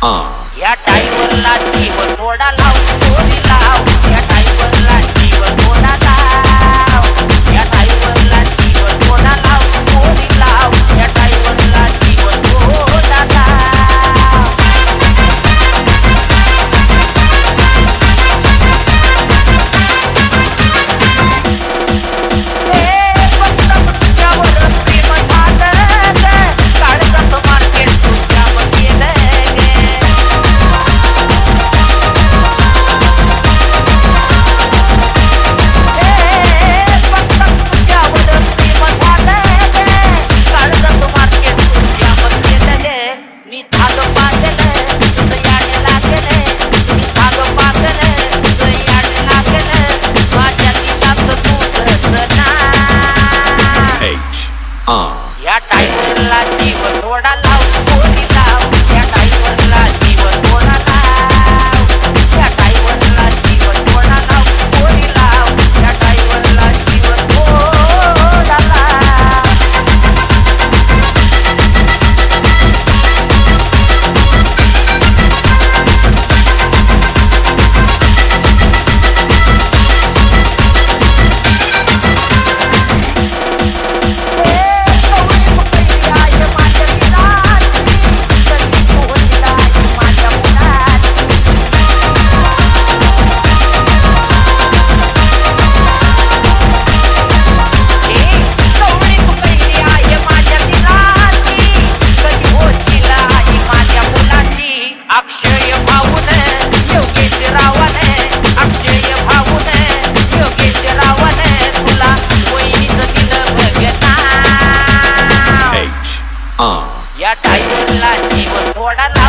या टाईमरला जीव थोडा लाव, थोडी लाव. या टाईमरला जीव थोडा लाव. या टाईमरला जीव थोडा लाव, थोडी लाव. या टाईमरला जीव थोडा लाव. या टाईमरला जीव थोडा लाव, थोडी लाव. या टाईमरला जीव थोडा लाव. या टाईमरला जीव थोडा लाव, थोडी लाव. या टाईमरला जीव थोडा लाव. अक्षय भाऊने योगेश रावाने, अक्षय भाऊने योगेश रावाने तुला वहिनीचं दिलं बघता. या टाईमरला जीव थोडा लाव.